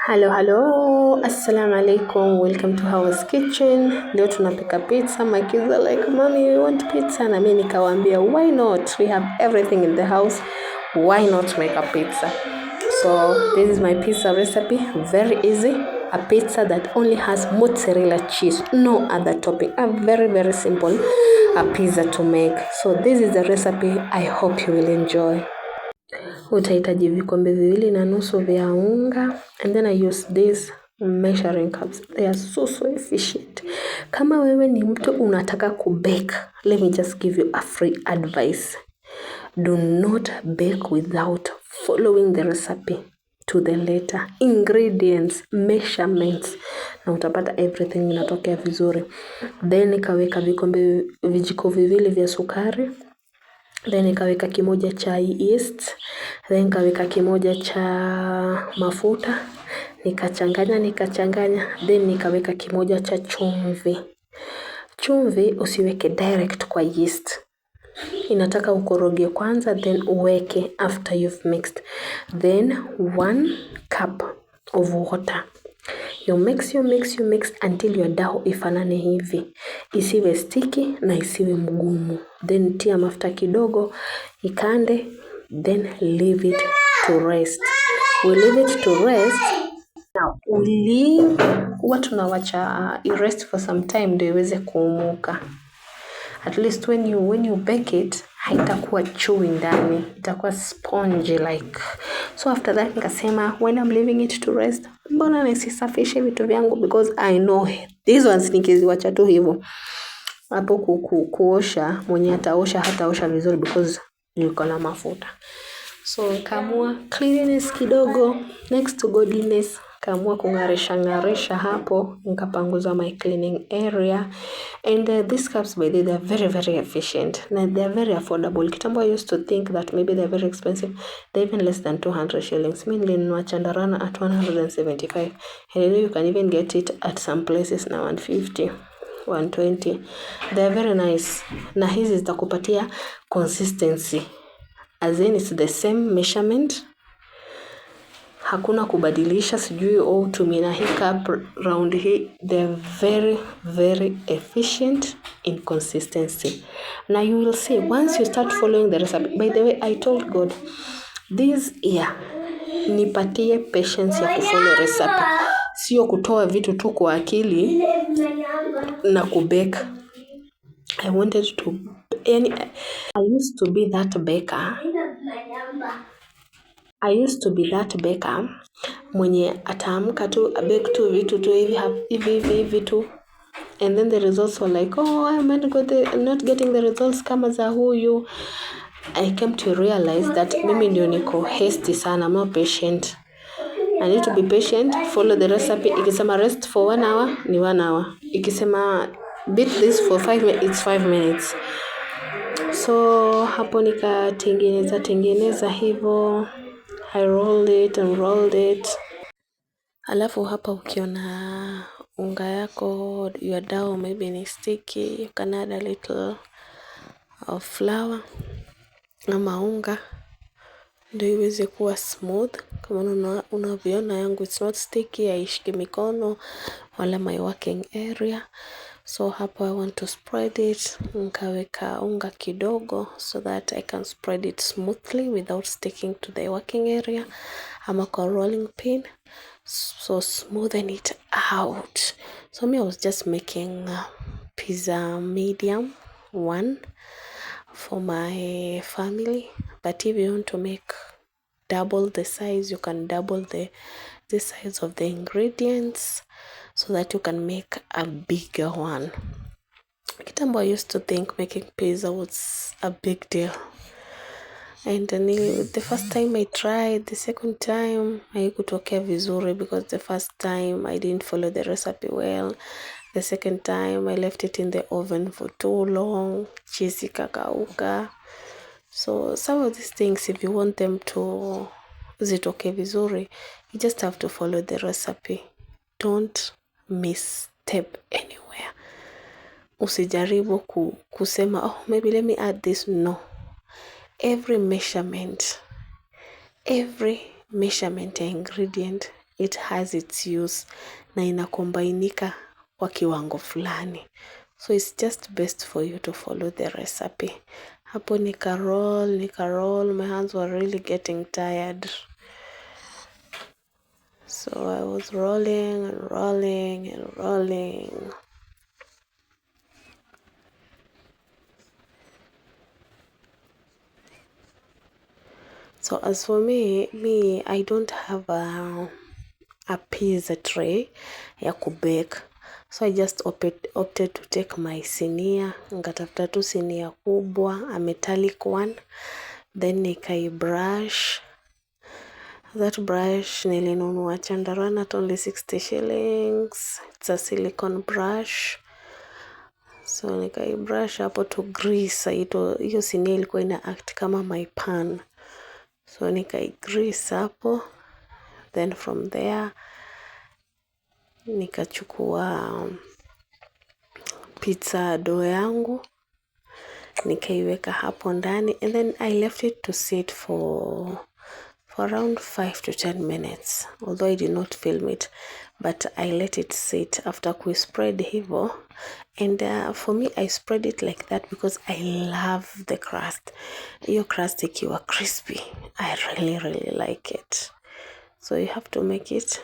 Hello, assalamu alaikum, welcome to Hawa's Kitchen. Leo tunapika pizza. My kids are like, mommy, we want pizza. Na mimi nikawaambia, why not? We have everything in the house. Why not make a pizza? So this is my pizza recipe. Very easy. A pizza that only has mozzarella cheese, no other topping. A very simple pizza to make. So this is the recipe. I hope you will enjoy. Utahitaji vikombe 2.5 vya unga, and then I use these measuring cups. They are so efficient. Kama wewe ni mtu unataka kubake, let me just give you a free advice. Do not bake without following the recipe to the letter. Ingredients, measurements, na utapata everything inatokea vizuri. Then nikaweka vijiko 2 vya sukari. Then nikaweka kimoja cha yeast, then nikaweka kimoja cha mafuta, nikachanganya, then nikaweka kimoja cha chumvi. Chumvi usiweke direct kwa yeast. Inataka ukoroge kwanza, then uweke after you've mixed. Then 1 cup of water. You mix until your dough ifanane hivi. Isiwe sticky na isiwe mgumu. Then tia mafuta kidogo, ikande, then leave it to rest. We leave it to rest. Now, huwa tunawacha rest for some time ndio iweze kuumuka. At least when you bake it, haitakuwa chewy ndani, itakuwa spongy like. So after that nikasema, when I'm leaving it to rest, mbona nisisafishe vitu vyangu, because I know these ones nikiziwacha tu hivyo hapo kuosha, mwenye ataosha hataosha vizuri because yuko na mafuta. So kaamua cleanliness kidogo next to godliness. Kaamua kungarisha hapo, nikapanguza my cleaning area. And these cups, by the way, they are very efficient. And they are very affordable. Kitambo I used to think that maybe they are very expensive. They're even less than 200 shillings. Mimi nilinunua Chandarana at 175. And you can even get it at some places now 150, 120. They are very nice. Na hizi zitakupatia consistency. As in it's the same measurement. Hakuna kubadilisha, sijui tumina hii cup round hii. They're very efficient in consistency. Now you will see once you start following the recipe. By the way, I told God this year nipatie patience ya kufollow recipe, sio kutoa vitu tu kwa akili na kubake. I used to be that baker mwenye ataamka tu bake tu vitu tu hivi tu, and then the results were like, I'm not getting the results kama za huyu. I came to realize that mimi ndio niko hasty sana, I'm not patient. I need to be patient, follow the recipe. Ikisema rest for 1 hour ni 1 hour, ikisema beat this for 5 minutes, it's 5 minutes. So hapo nikatengeneza hivyo. I rolled it. Alafu hapa ukiona unga yako, your dough maybe ni sticky, you can add a little of flour ama unga ndio iweze kuwa smooth. Kama unavyoona yangu, it's not sticky, haishiki mikono wala my working area. So hapa I want to spread it. Nikaweka unga kidogo so that I can spread it smoothly without sticking to the working area ama kwa rolling pin. So smoothen it out. So me, I was just making pizza medium 1 for my family. But if you want to make double the size, you can double the size of the ingredients so that you can make a bigger one. Kitambo I used to think making pizza was a big deal. And the first time I tried, the second time haikutokea vizuri because the first time I didn't follow the recipe well. The second time I left it in the oven for too long, cheese ikakauka. So some of these things, if you want them to zitoke vizuri, you just have to follow the recipe. Don't misstep anywhere. Usijaribu kusema, maybe let me add this. No. Every measurement ingredient it has its use na inakombainika kwa kiwango fulani. So it's just best for you to follow the recipe. Hapo nika roll. My hands were really getting tired. So I was rolling and rolling and rolling. So as for me, I don't have a pizza tray ya kubake. So I just opted to take my sinia. Nikatafuta tu sinia kubwa, a metallic one. Then nikaibrush. That brush nilinunua Chandarana at only 60 shillings. It's a silicone brush. So nikaibrush hapo to grease. Hiyo sinia ilikuwa ina act kama my pan. So nikaigrease hapo. Then from there nikachukua pizza dough yangu nikaiweka hapo ndani, and then I left it to sit for around 5 to 10 minutes, although I did not film it, but I let it sit after spread hivo. And for me, I spread it like that because I love the crust. Your crust ikiwa crispy, I really like it. So you have to make it,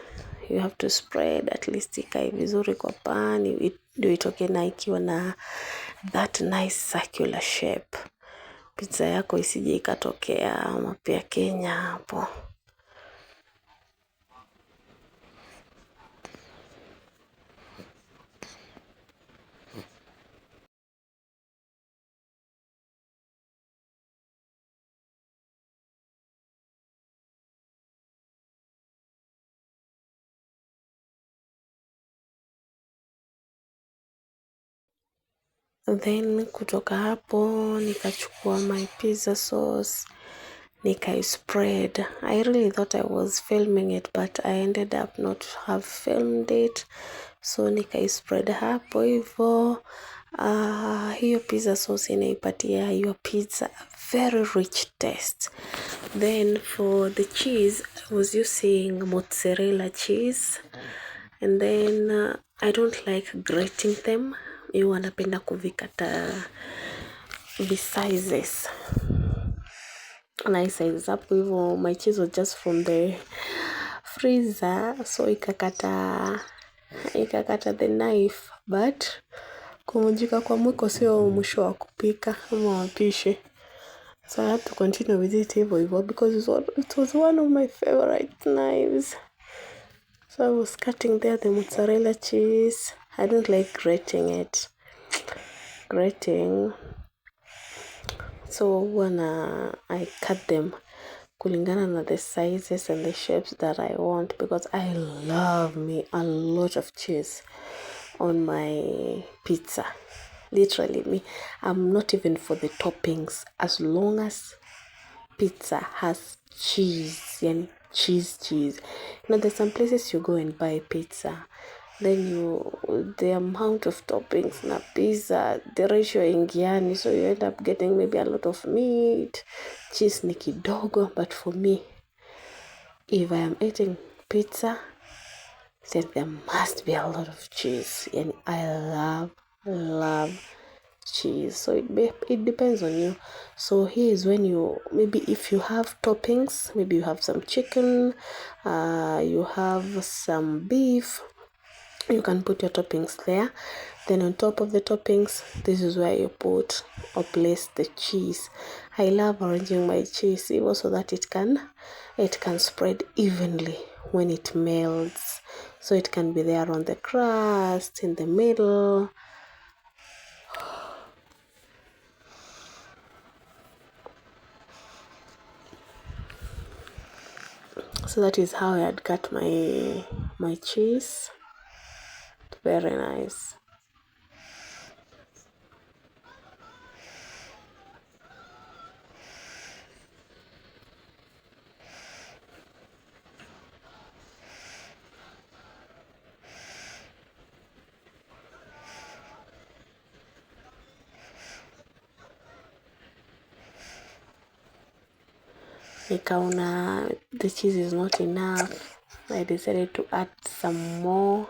you have to spread at least ikae vizuri kwa pan, ndio itoke na ikiwa na that nice circular shape. Pizza yako isije ikatokea mapya Kenya hapo. Then kutoka hapo nikachukua my pizza sauce, spread. I really thought I was filming it, but I ended up not have filmed it. So spread hapo hivo. Hiyo pizza sauce inaipatia hiyo pizza very rich taste. Then for the cheese, I was using mozzarella cheese. And then I don't like grating them. You wanapenda kuvikata sizes. Na size hapo hivyo, my cheese was just from the freezer, so ikakata the knife, but kumujika kwa mwiko sio mwisho wa kupika ama wapishi. So I had to continue with it hivyo because it was one of my favorite knives. So I was cutting there the mozzarella cheese. I don't like grating it. So when I cut them kulingana na the sizes and the shapes that I want, because I love me a lot of cheese on my pizza. Literally me, I'm not even for the toppings, as long as pizza has cheese, yani cheese. You know, there's some places you go and buy pizza, then the amount of toppings na pizza, the ratio ingiani, so you end up getting maybe a lot of meat, cheese ni kidogo. But for me, if I am eating pizza, then there must be a lot of cheese, and I love cheese. So it depends on you. So here is when maybe if you have toppings, maybe you have some chicken, you have some beef, you can put your toppings there. Then on top of the toppings, this is where you put or place the cheese. I love arranging my cheese even so that it can spread evenly when it melts. So it can be there on the crust, in the middle. So that is how I had cut my cheese. Very nice. Nikaona the cheese is not enough, I decided to add some more.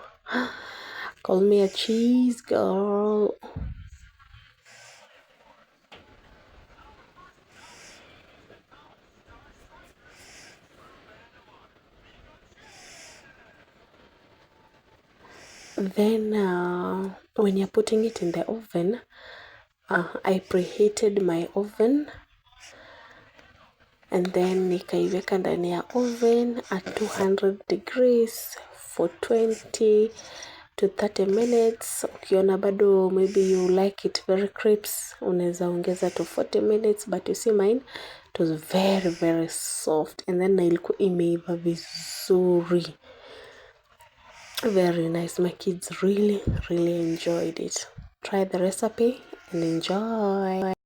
Call me a cheese girl. Then when you're putting it in the oven, I preheated my oven and then nikaiweka ndani ya oven at 200 degrees for 20 to 30 minutes. Ukiona bado maybe you like it very crisp, unaweza ongeza to 40 minutes, but you see mine, it was very very soft and then ilikuwa imeiva vizuri. Very nice. My kids really enjoyed it. Try the recipe and enjoy.